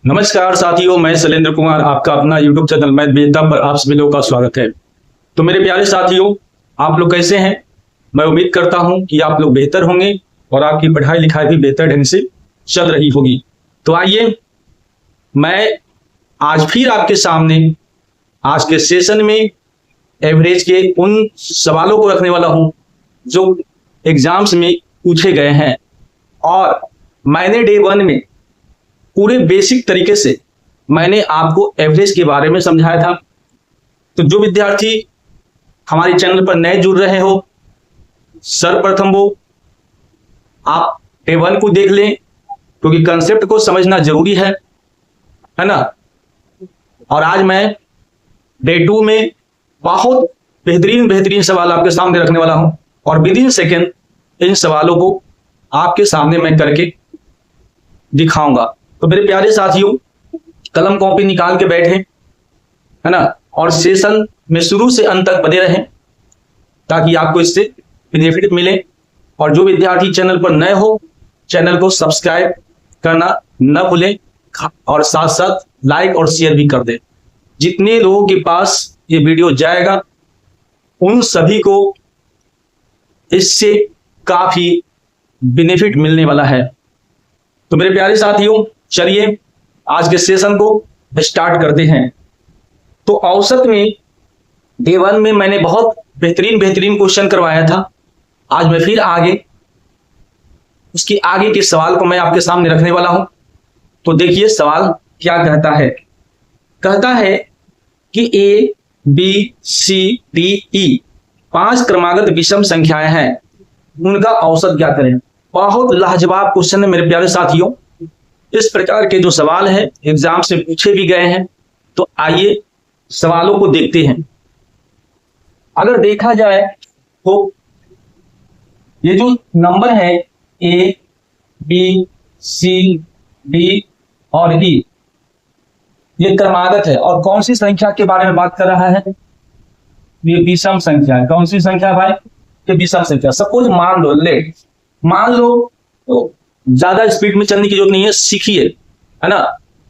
नमस्कार साथियों, मैं शैलेंद्र कुमार, आपका अपना यूट्यूब चैनल मैथ विजेता पर आप सभी लोगों का स्वागत है। तो मेरे प्यारे साथियों, आप लोग कैसे हैं? मैं उम्मीद करता हूं कि आप लोग बेहतर होंगे और आपकी पढ़ाई लिखाई भी बेहतर ढंग से चल रही होगी। तो आइए, मैं आज फिर आपके सामने आज के सेशन में एवरेज के उन सवालों को रखने वाला हूं जो एग्जाम्स में पूछे गए हैं। और मैंने डे 1 में पूरे बेसिक तरीके से मैंने आपको एवरेज के बारे में समझाया था। तो जो विद्यार्थी हमारे चैनल पर नए जुड़ रहे हो, सर्वप्रथम वो आप डे 1 को देख लें, क्योंकि कंसेप्ट को समझना जरूरी है ना। और आज मैं डे 2 में बहुत बेहतरीन सवाल आपके सामने रखने वाला हूं और विद इन सेकेंड इन सवालों को आपके सामने मैं करके दिखाऊंगा। तो मेरे प्यारे साथियों, कलम कॉपी निकाल के बैठे, है ना, और सेशन में शुरू से अंत तक बने रहें ताकि आपको इससे बेनिफिट मिले। और जो विद्यार्थी चैनल पर नए हो, चैनल को सब्सक्राइब करना न भूलें और साथ साथ लाइक और शेयर भी कर दें। जितने लोगों के पास ये वीडियो जाएगा उन सभी को इससे काफी बेनिफिट मिलने वाला है। तो मेरे प्यारे साथियों, चलिए आज के सेशन को स्टार्ट करते हैं। तो औसत में डे 1 में मैंने बहुत बेहतरीन क्वेश्चन करवाया था। आज मैं फिर आगे उसके आगे के सवाल को मैं आपके सामने रखने वाला हूं। तो देखिए सवाल क्या कहता है। कहता है कि A B C D E 5 क्रमागत विषम संख्याएं हैं, उनका औसत क्या करें। बहुत लाजवाब क्वेश्चन है मेरे प्यारे साथियों। इस प्रकार के जो सवाल है एग्जाम से पूछे भी गए हैं। तो आइए सवालों को देखते हैं। अगर देखा जाए तो ये जो नंबर है ए बी सी डी और ई, ये क्रमागत है। और कौन सी संख्या के बारे में बात कर रहा है? ये विषम संख्या है। कौन सी संख्या भाई? ये विषम संख्या। सपोज मान लो तो ज्यादा स्पीड में चलने की जरूरत नहीं है, सीखिए, है ना।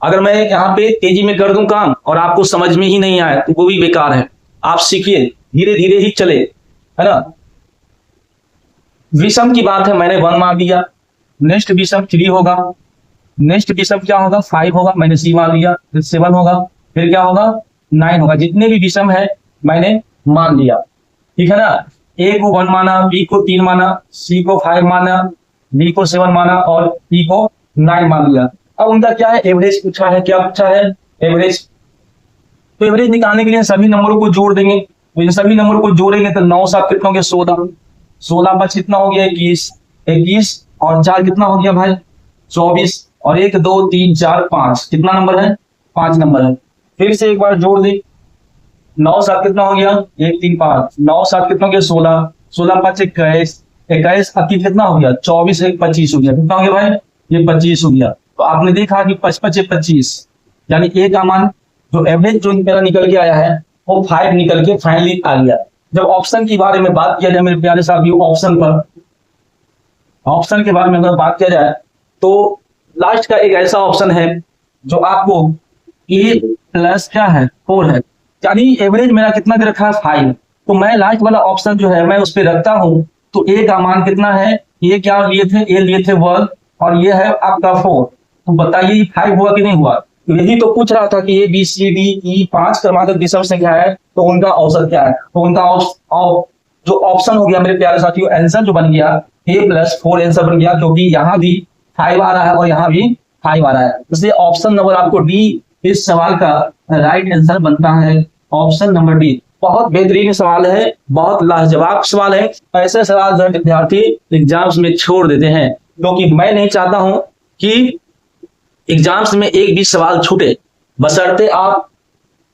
अगर मैं यहाँ पे तेजी में कर दूं काम और आपको समझ में ही नहीं आए तो वो भी बेकार है। आप सीखिए, धीरे धीरे ही चले, है ना। विषम की बात है, मैंने 1 मान लिया। नेक्स्ट विषम 3 होगा। नेक्स्ट विषम क्या होगा? 5 होगा, मैंने सी मान लिया। फिर 7 होगा, फिर क्या होगा? 9 होगा। जितने भी विषम है मैंने मान लिया, ठीक है ना। ए को 1 माना, बी को 3 माना, सी को 5 माना, डी को 7 माना और ई को 9 मान लिया। अब उनका क्या है? एवरेज पूछा है। क्या पूछा है? एवरेज। तो एवरेज निकालने के लिए सभी नंबरों को जोड़ देंगे। तो इन सभी नंबरों को जोड़ेंगे तो 9 7 कितना हो गया? 16। 16 बच कितना हो गया? 21। 21 और 4 कितना हो गया भाई? 24। और 1 2 3 4 5 कितना नंबर है? 5 नंबर है। फिर से एक बार जोड़ दे। 9 7 कितना हो गया? 1 3 5। 9 7 कितना हो गया? 16। 16 5 21। 21 अति कितना हो गया? 24 1 25 हो गया। कितना हो गया भाई? ये 25 हो गया। तो आपने देखा कि 5 5 25, यानी ए का मान जो एवरेज जो मेरा निकल के आया है वो 5 निकल के फाइनली आ गया। जब ऑप्शन के बारे में बात किया जाए मेरे प्यारे साथियों, ऑप्शन के बारे में अगर बात किया जाए तो लास्ट का एक ऐसा ऑप्शन है जो आपको ए प्लस क्या है? 4 है, यानी एवरेज मेरा कितना दे रखा है? 5। तो मैं लास्ट वाला ऑप्शन जो है मैं उस पर रखता हूं। तो ए का मान कितना है? ये क्या लिए थे? ए लिए थे 1 और ये है आपका 4। तो बताइए 5 हुआ कि नहीं हुआ? तो यही तो पूछ रहा था कि A B C D E 5 क्रमागत विषम संख्या है, तो उनका औसत क्या है? तो उनका जो ऑप्शन हो गया मेरे प्यारे साथियों, आंसर जो बन गया ए प्लस 4 आंसर बन गया, क्योंकि यहाँ भी 5 आ रहा है और यहाँ भी 5 आ रहा है। इसलिए ऑप्शन नंबर आपको डी इस सवाल का राइट आंसर बनता है। Option number D. बहुत बेहतरीन सवाल है, बहुत लाजवाब सवाल है। ऐसे सवाल जो विद्यार्थी एग्जाम्स में छोड़ देते हैं, क्योंकि मैं नहीं चाहता हूं कि एग्जाम्स में एक भी सवाल छूटे, बशर्ते आप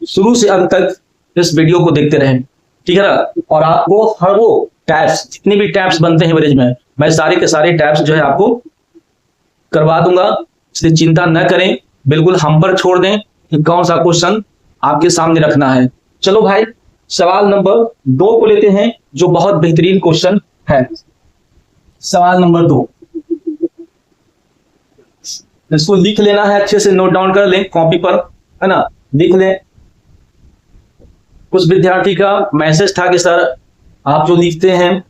शुरू से अंत तक इस वीडियो को देखते रहें, ठीक है ना। और आपको हर वो टैब्स, जितने भी टैब्स बनते हैं एवरेज में, मैं सारे के सारे टैब्स जो है आपको करवा दूंगा। इसलिए चिंता न करें, बिल्कुल हम पर छोड़ दें कि कौन सा क्वेश्चन आपके सामने रखना है। चलो भाई, सवाल नंबर 2 को लेते हैं, जो बहुत बेहतरीन क्वेश्चन है। सवाल नंबर 2, इसको लिख लेना है, अच्छे से नोट डाउन कर लें कॉपी पर, है ना, लिख लें। कुछ विद्यार्थी का मैसेज था कि सर आप जो लिखते हैं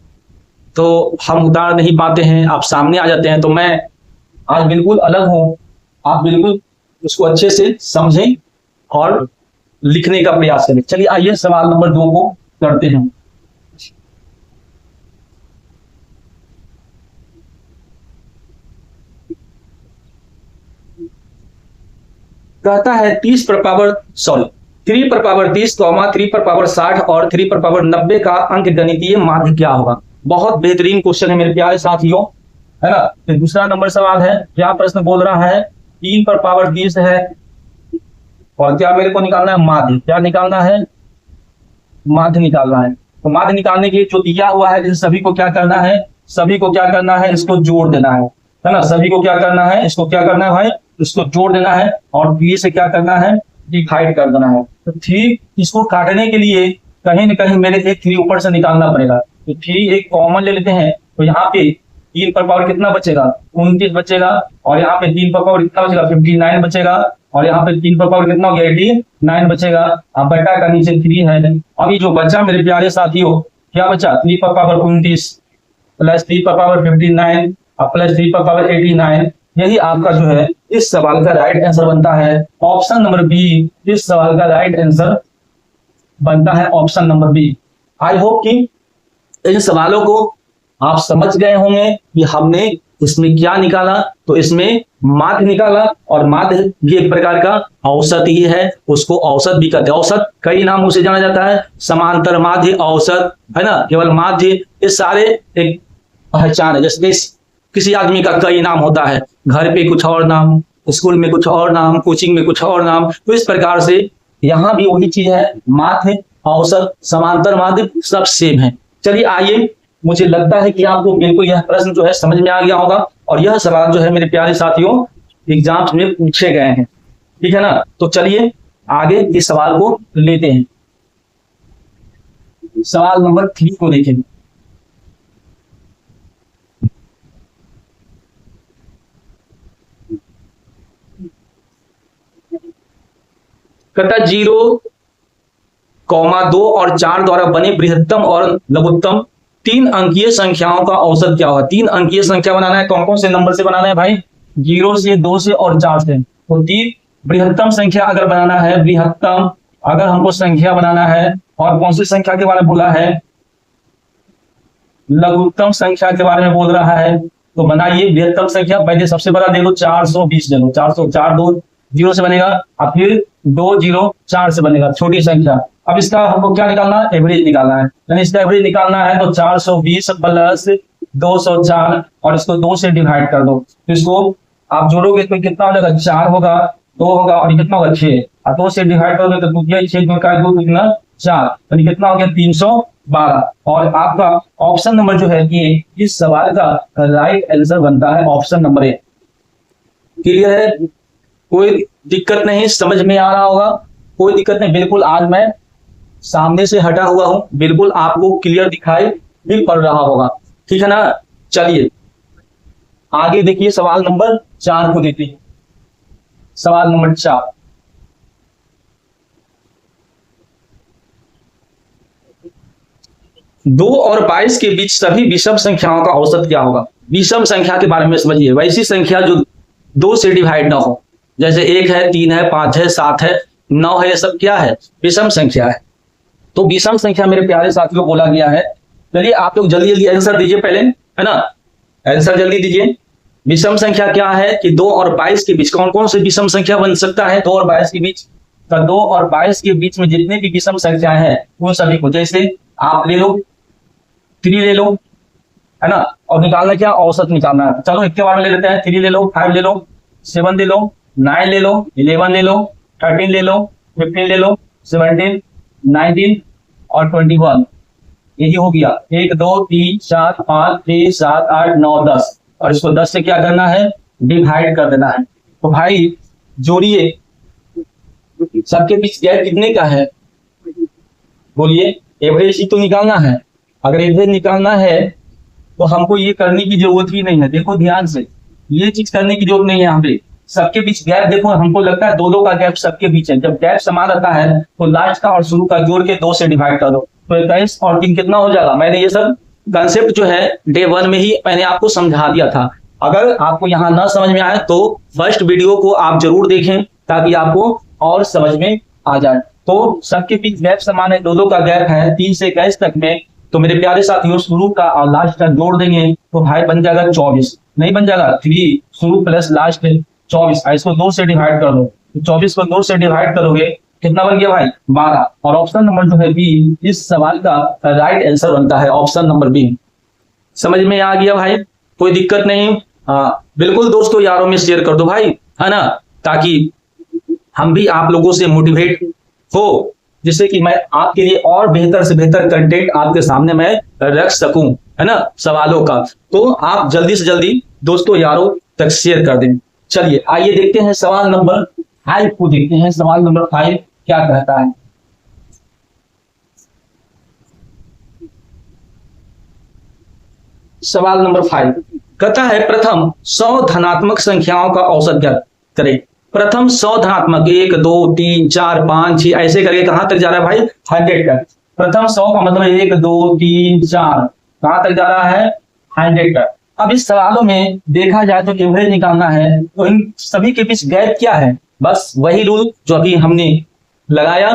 तो हम उतार नहीं पाते हैं, आप सामने आ जाते हैं, तो मैं आज बिल्कुल अलग हूं, आप बिल्कुल उसको अच्छे से समझें और लिखने का प्रयास करें। चलिए आइए सवाल नंबर 2 को करते हैं। कहता है 3 पर पावर 3 पर पावर 30, 3 पर पावर 60 और 3 पर पावर 90 का अंक गणितीय माध्य क्या होगा। बहुत बेहतरीन क्वेश्चन है मेरे प्यारे साथियों, है ना। फिर दूसरा नंबर सवाल है, क्या प्रश्न बोल रहा है, 3 पर पावर 30 है और क्या मेरे को निकालना है, माध्य। क्या निकालना है, माध्य निकालना है। तो माध्य निकालने के लिए जो दिया हुआ है, इन सभी को क्या करना है, सभी को क्या करना है, इसको जोड़ देना है ना। सभी को क्या करना है, इसको क्या करना है भाई, इसको जोड़ देना है और 3 से क्या करना है, डिवाइड कर देना है। तो 3 इसको काटने के लिए कहीं न कहीं मेरे एक 3 ऊपर से निकालना पड़ेगा। तो 3 एक कॉमन ले लेते हैं, तो यहाँ पे 3 पर पावर कितना बचेगा, 29 बचेगा, और यहाँ पे 3 पर पावर कितना बचेगा, 59 बचेगा, और यहाँ पे 3 पर पावर कितना हो गया, 89 बचेगा। अब बटा का नीचे 3 है। अभी जो बचा मेरे प्यारे साथियों, क्या बचा, 3 पर पावर 29 प्लस 3 पर पावर 59 और प्लस 3 पर पावर 89। यही आपका जो है इस सवाल का राइट आंसर बनता है। ऑप्शन नंबर बी इस सवाल का राइट आंसर बनता है, option number B. I hope कि इन सवालों को आप समझ गए होंगे कि हमने इसमें क्या निकाला। तो इसमें माध्य निकाला, और माध्य भी एक प्रकार का औसत ही है, उसको औसत भी कहते हैं। औसत कई नामों से जाना जाता है, समांतर माध्य, औसत, है ना, केवल माध्य, ये सारे एक पहचान है। जैसे किसी आदमी का कई नाम होता है, घर पे कुछ और नाम, स्कूल में कुछ और नाम, कोचिंग में कुछ और नाम। तो इस प्रकार से यहाँ भी वही चीज है, माध्य, औसत, समांतर माध्य सब सेम है। चलिए आइए, मुझे लगता है कि आपको बिल्कुल यह प्रश्न जो है समझ में आ गया होगा, और यह सवाल जो है मेरे प्यारे साथियों एग्जाम्स में पूछे गए हैं, ठीक है ना। तो चलिए आगे इस सवाल को लेते हैं। सवाल नंबर 3 को देखें। कहता 0, 2 और 4 द्वारा बने बृहत्तम और लघुत्तम 3 अंकीय संख्याओं का औसत क्या होगा। 3 अंकीय संख्या बनाना है, कौन कौन से नंबर से बनाना है भाई, 0 से, 2 से और 4 से। तो 3 बृहत्तम संख्या अगर बनाना है, बृहत्तम अगर हमको संख्या बनाना है, और कौन सी संख्या के बारे में बोला है, लघुत्तम संख्या के बारे में बोल रहा है। तो बनाइए बृहत्तम संख्या, पहले सबसे बड़ा दे लो 420 दे लो, 4 2 0 से बनेगा, और फिर 2 0 4 से बनेगा, छोटी संख्या। अब इसका हमको क्या निकालना है, एवरेज निकालना है। यानी इसका एवरेज निकालना है तो 420 प्लस 204 और इसको 2 से डिवाइड कर दो। तो इसको आप जोड़ोगे तो कितना हो जाएगा, 4 होगा, 2 होगा और कितना होगा 6, और 2 से डिवाइड करोगे तो 6 का 2 कितना 4, यानी कितना हो गया 312। और आपका ऑप्शन नंबर जो है कि इस सवाल का राइट आंसर बनता है ऑप्शन नंबर ए। क्लियर है, कोई दिक्कत नहीं, समझ में आ रहा होगा, कोई दिक्कत नहीं। बिल्कुल आज मैं सामने से हटा हुआ हूं, बिल्कुल आपको क्लियर दिखाई भी पड़ रहा होगा, ठीक है ना। चलिए आगे देखिए, सवाल नंबर 4 को देखते हैं। सवाल नंबर 4, दो और 22 के बीच सभी विषम संख्याओं का औसत क्या होगा। विषम संख्या के बारे में समझिए, वैसी संख्या जो 2 से डिवाइड ना हो, जैसे 1 है, 3 है, 5 है, 7 है, 9 है, ये सब क्या है, विषम संख्या है। तो विषम संख्या मेरे प्यारे साथियों बोला गया है। चलिए आप लोग जल्दी जल्दी आंसर दीजिए पहले, है ना, आंसर जल्दी दीजिए। विषम संख्या क्या है कि 2 और 22 के बीच कौन कौन से विषम संख्या बन सकता है, 2 और 22 के बीच। तो 2 और 22 के बीच में जितने भी विषम संख्या है वो सभी को, जैसे आप ले लो 3 ले लो, है ना, और निकालना क्या, औसत निकालना है। चलो एक के बारे में ले लेते हैं, 3 ले लो, 5 ले लो, 7 ले लो, 9 ले लो, 11 ले लो, 13 ले लो, 15 ले लो, 17, 19 और 21। यही हो गया 1 2 3 4 5 6 7 8 9 10, और इसको 10 से क्या करना है, डिवाइड कर देना है। तो भाई जोड़िए, सबके बीच गैप कितने का है, बोलिए, एवरेज ही तो निकालना है। अगर एवरेज निकालना है तो हमको ये करने की जरूरत ही नहीं है। देखो ध्यान से, ये चीज करने की जरूरत नहीं है यहाँ पे। सबके बीच गैप देखो, हमको लगता है दो दो का गैप सबके बीच है। जब गैप समान रहता है तो लास्ट का और शुरू का जोड़ के 2 से डिवाइड कर दो, तो 21 और 3 कितना हो जाएगा। मैंने ये सब कंसेप्ट जो है डे 1 में ही मैंने आपको समझा दिया था। अगर आपको यहाँ ना समझ में आए तो फर्स्ट वीडियो को आप जरूर देखें ताकि आपको और समझ में आ जाए। तो सबके बीच गैप समान है, 2 2 का गैप है 3 से 21 तक में। तो मेरे प्यारे साथियों शुरू का और लास्ट का जोड़ देंगे तो भाई बन जाएगा 24, नहीं बन जाएगा 3 शुरू प्लस लास्ट 24। इसको 2 से डिवाइड कर दो, तो 24 को 2 से डिवाइड करोगे कितना बन गया भाई 12। और ऑप्शन नंबर जो है बी इस सवाल का राइट आंसर बनता है, ऑप्शन नंबर बी। समझ में आ गया भाई, कोई दिक्कत नहीं। हाँ बिल्कुल दोस्तों यारों में शेयर कर दो भाई, है ना, ताकि हम भी आप लोगों से मोटिवेट हो, जिससे कि मैं आपके लिए और बेहतर से बेहतर कंटेंट आपके सामने मैं रख सकूं, है ना, सवालों का। तो आप जल्दी से जल्दी दोस्तों यारों तक शेयर कर दें। चलिए आइए देखते हैं सवाल नंबर 5 को देखते हैं। सवाल नंबर 5 क्या कहता है। सवाल नंबर 5 कहता है प्रथम 100 धनात्मक संख्याओं का औसत ज्ञात करें। प्रथम 100 धनात्मक 1 2 3 4 5 6 ऐसे करके कहां तक जा रहा है भाई 100 तक। प्रथम 100 का मतलब 1 2 3 4 कहां तक जा रहा है 100 तक। अब इस सवालों में देखा जाए तो एवरेज निकालना है, तो इन सभी के बीच गैप क्या है, बस वही रूल जो अभी हमने लगाया।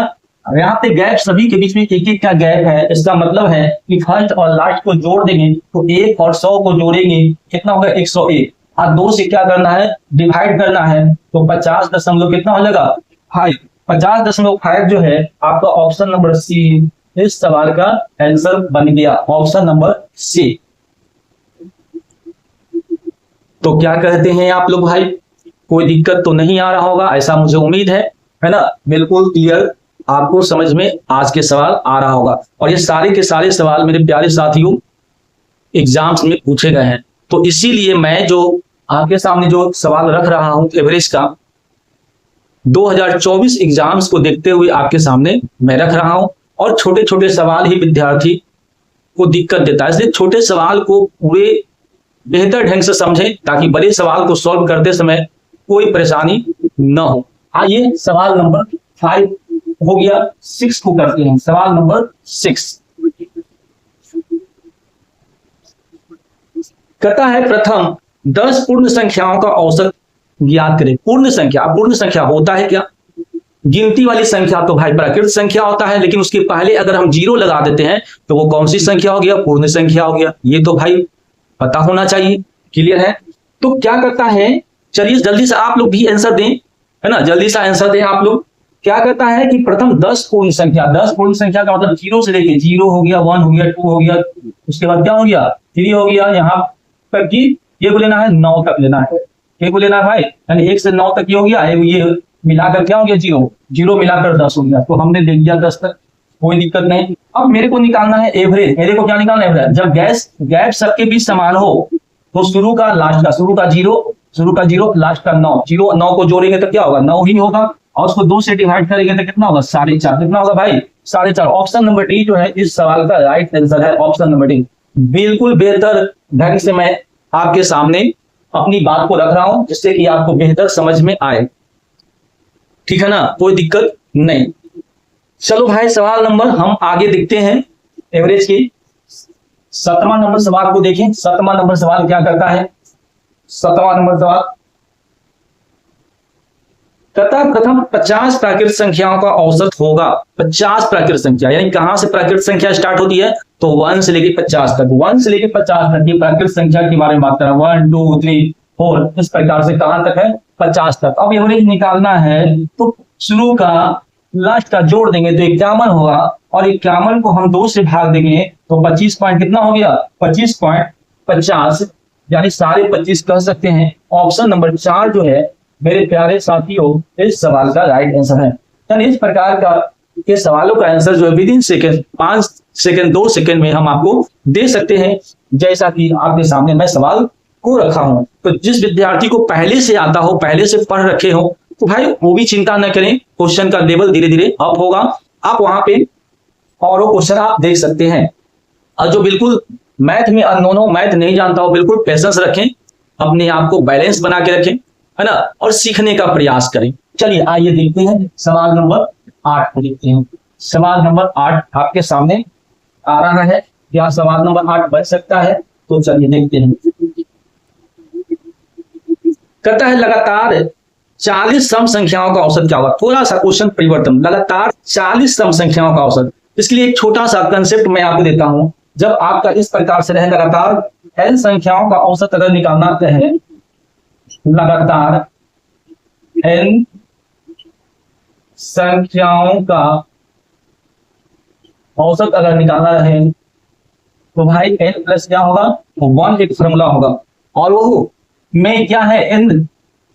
यहाँ पे गैप सभी के बीच में एक एक का गैप है। इसका मतलब है कि फर्स्ट और लास्ट को जोड़ देंगे तो 1 और 100 को जोड़ेंगे कितना होगा 101, और 2 से क्या करना है डिवाइड करना है, तो 50 दशमलव कितना हो जाएगा 5। 50.5 जो है आपका ऑप्शन नंबर सी इस सवाल का आंसर बन गया, ऑप्शन नंबर सी। तो क्या कहते हैं आप लोग भाई, कोई दिक्कत तो नहीं आ रहा होगा ऐसा मुझे उम्मीद है ना, बिल्कुल क्लियर आपको समझ में आज के सवाल आ रहा होगा। और ये सारे के सारे सवाल मेरे प्यारे साथियों एग्जाम्स में पूछे गए हैं, तो इसीलिए मैं जो आपके सामने जो सवाल रख रहा हूं एवरेज का 2024 एग्जाम्स को देखते हुए आपके सामने मैं रख रहा हूं। और छोटे छोटे सवाल ही विद्यार्थी को दिक्कत देता है, इसलिए छोटे सवाल को पूरे बेहतर ढंग से समझें ताकि बड़े सवाल को सॉल्व करते समय कोई परेशानी न हो। आइए सवाल नंबर 5 हो गया, 6 को करते हैं। सवाल नंबर 6 कहता है प्रथम 10 पूर्ण संख्याओं का औसत ज्ञात करें। पूर्ण संख्या होता है क्या, गिनती वाली संख्या तो भाई प्राकृत संख्या होता है, लेकिन उसके पहले अगर हम 0 लगा देते हैं तो वो कौन सी संख्या हो गया पूर्ण संख्या हो गया। ये तो भाई पता होना चाहिए, क्लियर है। तो क्या करता है, चलिए जल्दी से आप लोग भी आंसर दें, है ना, जल्दी से आंसर दें आप लोग। क्या कहता है कि प्रथम 10 पूर्ण संख्या, 10 पूर्ण संख्या का मतलब 0 से लेके 0 हो गया 1 हो गया 2 हो गया, उसके बाद क्या हो गया 3 हो गया, यहाँ तक की ये को लेना है 9 तक लेना है, ये को लेना है भाई, यानी 1 से 9 तक ये हो गया, ये मिलाकर क्या हो गया 0 मिलाकर 10 हो गया, तो हमने ले लिया 10 तक, कोई दिक्कत नहीं। अब मेरे को निकालना है एवरेज, मेरे को क्या निकालना है एवरेज। जब गैप सबके बीच समान हो तो शुरू का लास्ट का, शुरू का 0 लास्ट का 9 को जोड़ेंगे तो क्या होगा 9 ही होगा, और उसको 2 से डिवाइड करेंगे तो कितना होगा 4.5, कितना होगा भाई 4.5। ऑप्शन नंबर डी जो है इस सवाल का राइट आंसर है, ऑप्शन नंबर डी। बिल्कुल बेहतर ढंग से मैं आपके सामने अपनी बात को रख रहा हूं जिससे कि आपको बेहतर समझ में आए, ठीक है ना, कोई दिक्कत नहीं। चलो भाई सवाल नंबर हम आगे देखते हैं एवरेज की। 7वां नंबर सवाल को देखें। 7वां नंबर सवाल क्या करता है, 7वां नंबर सवाल कहता प्रथम 50 प्राकृत संख्याओं का औसत होगा। 50 प्राकृत संख्या यानी कहां से प्राकृत संख्या स्टार्ट होती है तो 1 से लेके 50 तक, 1 से लेके 50 तक की प्राकृत संख्या के बारे में बात कर रहा है। 1 2 3 4 इस प्रकार से कहां तक है 50 तक। अब एवरेज निकालना है तो शुरू का लास्ट का जोड़ देंगे तो 51 होगा, और 51 को हम 2 से भाग देंगे तो 25 पॉइंट कितना हो गया 25.50, यानी सारे 25 कह सकते हैं। ऑप्शन नंबर 4 जो है मेरे प्यारे साथियों इस सवाल का राइट आंसर है। यानी इस प्रकार का के सवालों का आंसर जो है with in second 5 second 2 second में हम आपको दे सकते हैं, जैसा कि आपके सामने मैं सवाल को रखा हूं। तो जिस विद्यार्थी को पहले से आता हो, पहले से पढ़ रखे हो, तो भाई वो भी चिंता न करें, क्वेश्चन का लेवल धीरे धीरे अप होगा, आप वहां पे और वो क्वेश्चन आप देख सकते हैं। और जो बिल्कुल मैथ में अननोन हो, मैथ नहीं जानता हो, बिल्कुल पेशेंस रखें, अपने आप को बैलेंस बना के रखें, है ना, और सीखने का प्रयास करें। चलिए आइए देखते हैं सवाल नंबर 8 को देखते हैं। सवाल नंबर 8 आपके सामने आ रहा है। क्या सवाल नंबर 8 बन सकता है? तो चलिए देखते हैं। कहता है लगातार 40 सम संख्याओं का औसत क्या होगा। थोड़ा सा क्वेश्चन परिवर्तन, लगातार 40 सम संख्याओं का औसत। इसके लिए एक छोटा सा कंसेप्ट मैं आपको देता हूं। जब आपका इस प्रकार से रहे, लगातार n संख्याओं का औसत अगर निकालना है, लगातार n संख्याओं का औसत अगर निकालना है तो भाई n प्लस क्या होगा, 1 एक फॉर्मूला होगा। और वो में क्या है, n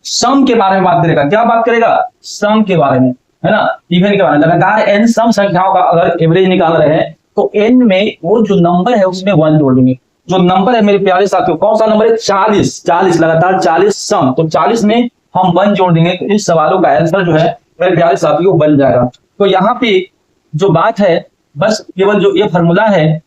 सम के बारे में बात करेगा। क्या बात करेगा? सम के बारे में, है ना, इवन के बारे में। लगातार n सम संख्याओं का अगर एवरेज निकाल रहे हैं तो n में वो जो नंबर है उसमें 1 जोड़ देंगे। जो नंबर है मेरे प्यारे साथियों, कौन सा नंबर है? 40 लगातार 40 सम, तो 40 में हम 1 जोड़ देंगे तो इस सवालों का आंसर जो है मेरे प्यारे साथियों बन जाएगा। तो यहाँ पे जो बात है, बस केवल जो ये फॉर्मूला है,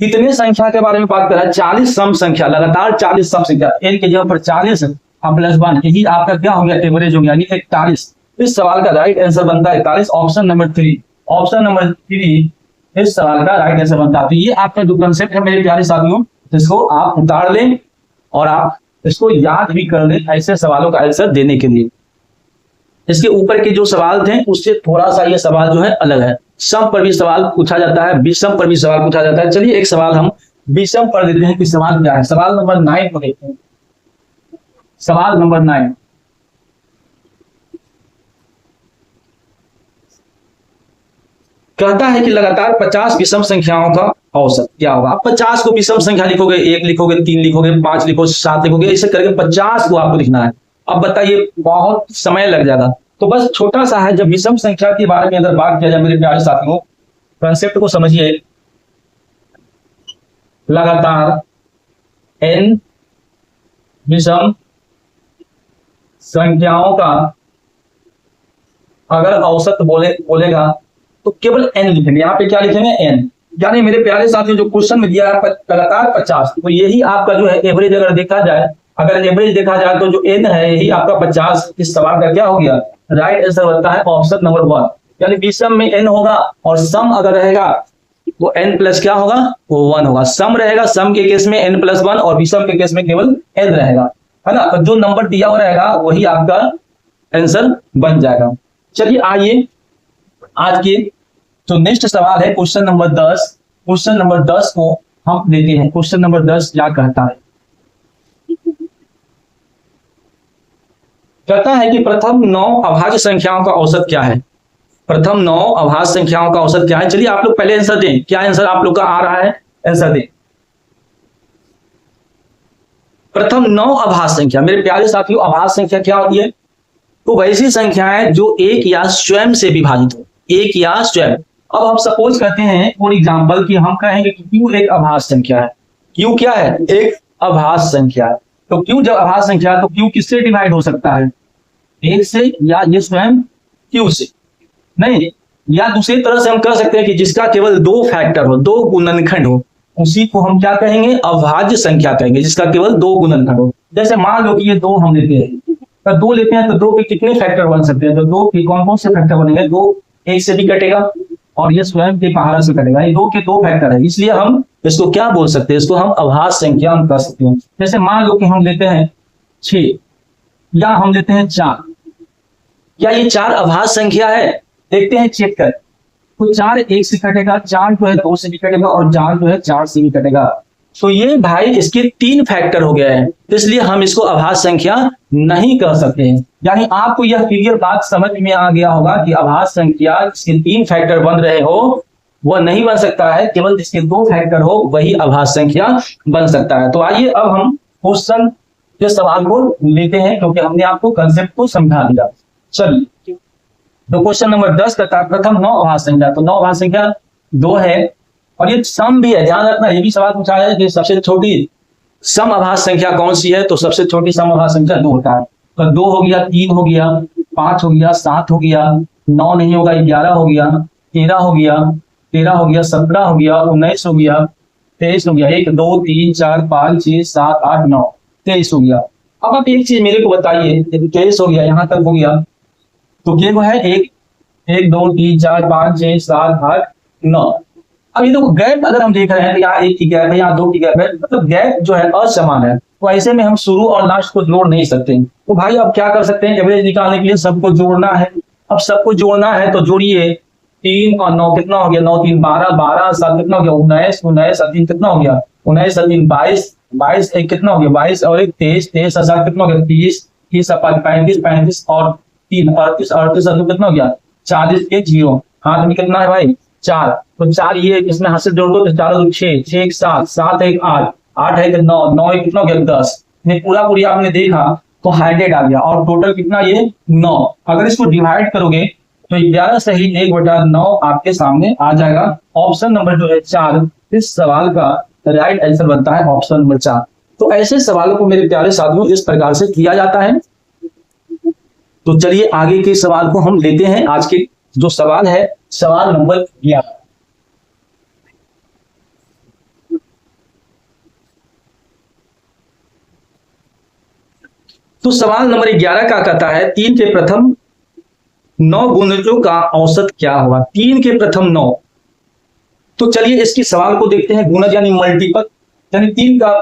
कितने संख्या के बारे में बात कर रहा है? 40 सम संख्या, लगातार 40 सम संख्या। n के जगह पर 40 प्लस 1, यही आपका क्या हो गया, एवरेज हो गया, यानी 41। इस सवाल का राइट आंसर बनता है 41, ऑप्शन नंबर 3। ऑप्शन नंबर 3 इस सवाल का राइट आंसर बनता है। तो ये आपका जो कंसेप्ट है मेरे प्यारे साथियों, इसको आप उतार लें और आप इसको याद भी कर लें ऐसे सवालों का आंसर देने के लिए। इसके ऊपर के जो सवाल थे उससे थोड़ा सा ये सवाल जो है अलग है। सम पर भी सवाल पूछा जाता है, विषम पर भी सवाल पूछा जाता है। चलिए एक सवाल हम विषम पर देते हैं कि सवाल क्या है। सवाल नंबर 9 को देखते हैं। सवाल नंबर 9 कहता है कि लगातार 50 विषम संख्याओं का औसत क्या होगा। आप 50 को विषम संख्या लिखोगे, 1 लिखोगे, 3 लिखोगे, 5 लिखोगे, 7 लिखोगे, ऐसे करके 50 को आपको लिखना है। अब बताइए, बहुत समय लग जाएगा। तो बस छोटा सा है, जब विषम संख्या के बारे में अगर बात किया जाए मेरे प्यारे साथियों, कंसेप्ट को समझिए। लगातार n विषम संख्याओं का अगर औसत बोलेगा तो केवल n लिखेंगे। यहाँ पे क्या लिखेंगे? n। यानी मेरे प्यारे साथियों जो क्वेश्चन में दिया है लगातार 50, तो यही आपका जो है एवरेज अगर देखा जाए, अगर एवरेज देखा जाए तो जो n है यही आपका 50 इस सवाल का क्या हो गया, राइट आंसर बनता है ऑप्शन नंबर 1। यानी विषम में n होगा और सम अगर रहेगा तो n प्लस क्या होगा, वो 1 होगा। सम रहेगा, सम के केस में n प्लस 1 और विषम के केस में केवल n रहेगा, है ना। तो जो नंबर दिया हुआ रहेगा वही आपका आंसर बन जाएगा। चलिए आइए आज के जो नेक्स्ट सवाल है क्वेश्चन नंबर 10। क्वेश्चन नंबर 10 को हम लेते हैं। क्वेश्चन नंबर 10 क्या कहता है? कहता है कि प्रथम 9 अभाज्य संख्याओं का औसत क्या है। प्रथम 9 अभाज्य संख्याओं का औसत क्या है? चलिए आप लोग पहले आंसर दें। क्या आंसर आप लोग का आ रहा है? आंसर दें। प्रथम 9 अभाज्य संख्या, मेरे प्यारे साथियों, अभाज्य संख्या क्या होती है? तो वैसी संख्याएं जो एक या स्वयं से विभाजित हो, एक या स्वयं। अब हम सपोज करते हैं फॉर एग्जांपल कि हम कहेंगे कि Q एक अभाज्य संख्या है। Q क्या है? एक अभाज्य संख्या है। तो Q जब अभाज्य संख्या है तो Q किससे डिवाइड हो सकता है? 1 से, या ये स्वयं Q से नहीं, या दूसरी तरह से हम कह सकते हैं कि जिसका केवल 2 फैक्टर हो, 2 गुणनखंड हो, उसी को हम क्या कहेंगे? अभाज्य संख्या कहेंगे, जिसका केवल 2 गुणनखंड हो। जैसे मान लो कि ये 2 हम लेते हैं, तो 2 लेते हैं तो 2 के कितने फैक्टर बन सकते हैं? तो 2 के कौन से फैक्टर बनेंगे? 2 1 से भी कटेगा और ये स्वयं के पहाड़ा से कटेगा। ये 2 के 2 फैक्टर है, इसलिए हम इसको क्या बोल सकते हैं? इसको हम अभाज्य संख्या हम कह सकते हैं। जैसे मान लो कि हम लेते हैं 6 या हम लेते हैं 4। क्या ये 4 अभाज्य संख्या है? देखते हैं, चेक कर। तो 4 1 से कटेगा, 4 जो है 2 से भी कटेगा और 4 जो है 4 से भी कटेगा। तो ये भाई इसके 3 फैक्टर हो गए हैं, इसलिए हम इसको अभाज्य संख्या नहीं कह सकते हैं। यानी आपको यह क्लियर बात समझ में आ गया होगा कि अभाज्य संख्या जिसके 3 फैक्टर बन रहे हो वह नहीं बन सकता है, केवल जिसके 2 फैक्टर हो वही अभाज्य संख्या बन सकता है। तो आइए अब हम क्वेश्चन के सवाल को लेते हैं, क्योंकि हमने आपको कंसेप्ट को समझा दिया। चलिए, तो क्वेश्चन नंबर 10 का प्रथम 9 अभाज्य संख्या, तो 9 अभाज्य संख्या 2 है और ये सम भी है। ध्यान रखना, ये भी सवाल पूछा है कि सबसे छोटी सम अभाज्य संख्या कौन सी है? तो सबसे छोटी सम अभाज्य संख्या 2 होता है। तो 2 हो गया, 3 हो गया, 5 हो गया, 7 हो गया, 9 नहीं होगा, 11 हो गया, 13 हो गया, 13 हो गया, 17 हो गया, 19 हो गया, 23 हो गया। 1 2 3 4 5 6 7 8 9 23 हो गया। अब आप एक चीज मेरे को बताइए, केस हो गया यहाँ तक हो गया, तो ये वो है एक 1 2 3 4 5 6 7 8 9। अब ये देखो गैप अगर हम देख रहे हैं तो यहाँ 1 की गैप है, यहाँ 2 की गैप है, मतलब गैप जो है असमान है। तो ऐसे में हम शुरू और लास्ट को जोड़ नहीं सकते। तो भाई अब क्या कर सकते हैं, एवरेज निकालने के लिए सबको जोड़ना है। अब सबको जोड़ना है तो जोड़िए, 3 और 9 कितना हो गया, 9 3 12, 12 7 कितना हो गया, 19, 19 3 कितना हो गया, 19 3 22, 22 1 कितना हो गया, 22 और 1 23, 23 7 कितना हो गया, 30, 30 35, 35 और 3 38, 38 कितना हो गया, 40 के 0, हाथ में कितना है भाई 4, तो 4 ये इसमें हाथ से जोड़ दो तो 4 6, 6 1 7, 7 1 8, 8 1 9, 9 1 कितना हो गया 10। ये पूरा पूरी आपने देखा तो 100 आ गया, और टोटल कितना ये 9। अगर इसको डिवाइड करोगे तो 11 सही 1/9 आपके सामने आ जाएगा। ऑप्शन नंबर जो है 4 इस सवाल का राइट आंसर बनता है, ऑप्शन नंबर 4। तो ऐसे सवालों को मेरे प्यारे साथियों इस प्रकार से किया जाता है। तो चलिए आगे के सवाल को हम लेते हैं। आज के जो सवाल है सवाल नंबर 11। तो सवाल नंबर 11 का कहता है 3 के प्रथम 9 गुणजों का औसत क्या होगा। 3 के प्रथम 9, तो चलिए इसकी सवाल को देखते हैं। गुणज यानी मल्टीपल, यानी 3 का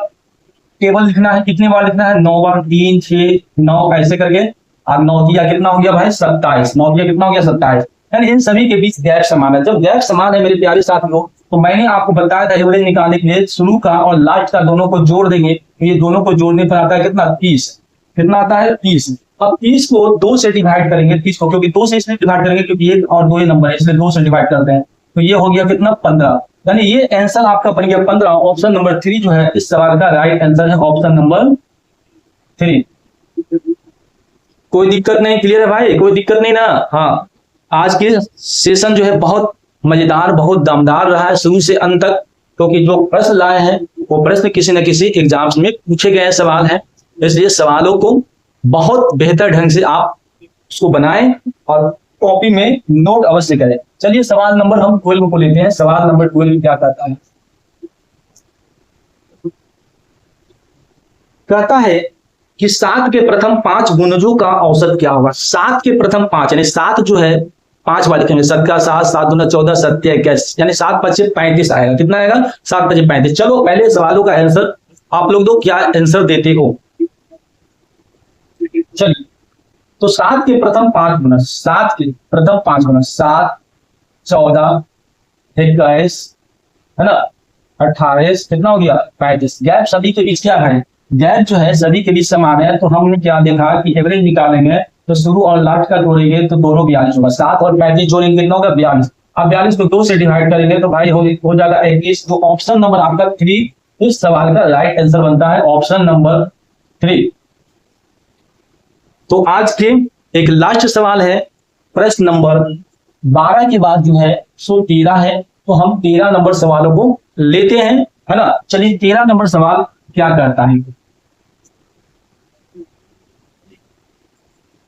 टेबल लिखना है, कितने बार लिखना है, 9 बार, 3 6 9 ऐसे करके। अब 9 दिया कितना हो गया भाई 27, 9 दिया कितना हो गया 27, यानी इन सभी के बीच गैप समान है। जब गैप समान है मेरे प्यारे साथियों, तो मैंने आपको बताया था एवरेज निकालने के लिए शुरू का और लास्ट का दोनों को जोड़ देंगे, तो ये दोनों को जोड़ने पर आता है कितना 30, कितना आता है 30। अब 30 को 2 से डिवाइड करेंगे, 30 को क्योंकि 2 से इसलिए डिवाइड करेंगे क्योंकि 1 और 2 नंबर है इसलिए 2 से डिवाइड करते हैं, तो ये हो गया कितना 15, यानी ये आंसर आपका बन गया 15। ऑप्शन नंबर 3 जो है इस सवाल का राइट आंसर है, ऑप्शन नंबर 3। कोई दिक्कत नहीं, क्लियर है भाई, कोई दिक्कत नहीं ना। हाँ, आज के सेशन जो है बहुत मजेदार, बहुत दमदार रहा है शुरू से अंत तक, क्योंकि जो प्रश्न लाए हैं वो प्रश्न किसी न किसी एग्जाम्स में पूछे गए सवाल हैं, इसलिए सवालों को बहुत बेहतर ढंग से आप उसको बनाएं और कॉपी में नोट अवश्य करें। चलिए सवाल नंबर हम 12 को लेते हैं। सवाल नंबर 12 क्या कहता है, कहता है कि 7 के प्रथम 5 गुणजों का औसत क्या होगा। 7 के प्रथम 5 यानी 7 जो है 5 बार लिखेंगे, 7 का 7, 7 दूना 14, 7 21, यानी 7 5 35 आएगा। कितना आएगा 7 5 35। चलो पहले सवालों का आंसर आप लोग दो, क्या आंसर देते हो। चलिए तो 7 के प्रथम 5 गुना, 7 के प्रथम 5 गुना, 7 14 21 है ना 28, कितना हो गया 35। गैप सभी के बीच क्या है, गैप जो है सभी के बीच समान है। तो हमने क्या देखा कि एवरेज निकालेंगे तो शुरू और लास्ट का जोड़ेंगे तो दोनों 42 होगा। 7 और 35 जोड़ेंगे कितना होगा 42। अब 42 को 2 से डिवाइड करेंगे तो भाई हो जाएगा 21। तो ऑप्शन नंबर आपका 3 इस सवाल का राइट आंसर बनता है, ऑप्शन नंबर 3। तो आज के एक लास्ट सवाल है, प्रश्न नंबर 12 के बाद जो है सो 13 है, तो हम 13 नंबर सवालों को लेते हैं, है ना। चलिए 13 नंबर सवाल क्या करता है,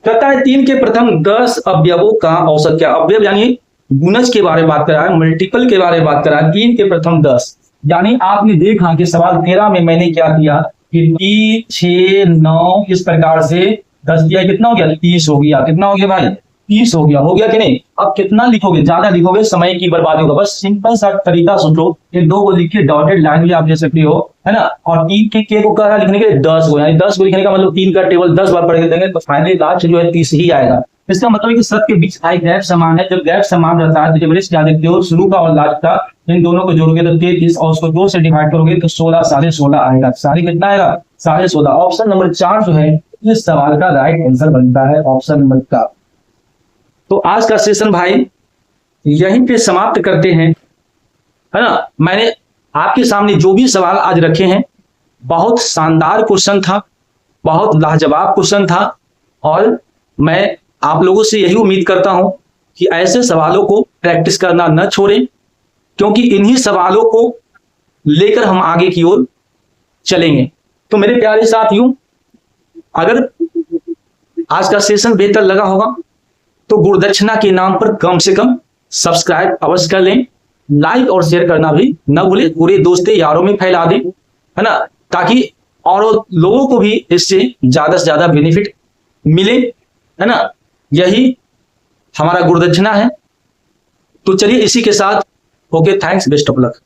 कहता है 3 के प्रथम 10 अवयवों का औसत क्या। अवयव यानी गुणज के बारे में बात कर रहा है, मल्टीपल के बारे में बात कर रहा है। 3 के प्रथम 10, यानी आपने देखा कि सवाल 13 में मैंने क्या किया कि 3 6 9 इस प्रकार से 10 दिया, कितना हो गया 30 हो गया। कितना हो गया भाई 30 हो गया कि नहीं। अब कितना लिखोगे, ज्यादा लिखोगे समय की बर्बादी होगा। बस सिंपल सा तरीका सोचो, ये 2 को लिख के डॉटेड लाइन में आप ले सकते हो, है ना। और 3 के को कह रहा लिखने के लिए 10 को, यानी 10 को लिखने का मतलब 3 का टेबल 10 बार पढ़ के देंगे तो फाइनली लास्ट जो है 30 ही आएगा। इसका मतलब है कि सब के बीच गैप समान है। जब गैप समान रहता है तो एवरेज क्या देखते हो, शुरू का और लास्ट का, इन दोनों को जोड़ोगे तो 33 और उसको 2 से डिवाइड करोगे तो 16 16.5 आएगा। सारी कितना आएगा 16.5। ऑप्शन नंबर 4 जो है इस सवाल का राइट आंसर बनता है, ऑप्शन नंबर 4। तो आज का सेशन भाई यहीं पे समाप्त करते हैं, है ना। मैंने आपके सामने जो भी सवाल आज रखे हैं बहुत शानदार क्वेश्चन था, बहुत लाजवाब क्वेश्चन था, और मैं आप लोगों से यही उम्मीद करता हूं कि ऐसे सवालों को प्रैक्टिस करना न छोड़ें, क्योंकि इन्हीं सवालों को लेकर हम आगे की ओर चलेंगे। तो मेरे प्यारे साथियों, अगर आज का सेशन बेहतर लगा होगा तो गुरुदक्षिणा के नाम पर कम से कम सब्सक्राइब अवश्य कर लें, लाइक और शेयर करना भी न भूलें, पूरे दोस्तों यारों में फैला दें, है ना, ताकि और लोगों को भी इससे ज्यादा से ज्यादा बेनिफिट मिले, है ना। यही हमारा गुरु दक्षिणा है। तो चलिए इसी के साथ okay, thanks, best of luck.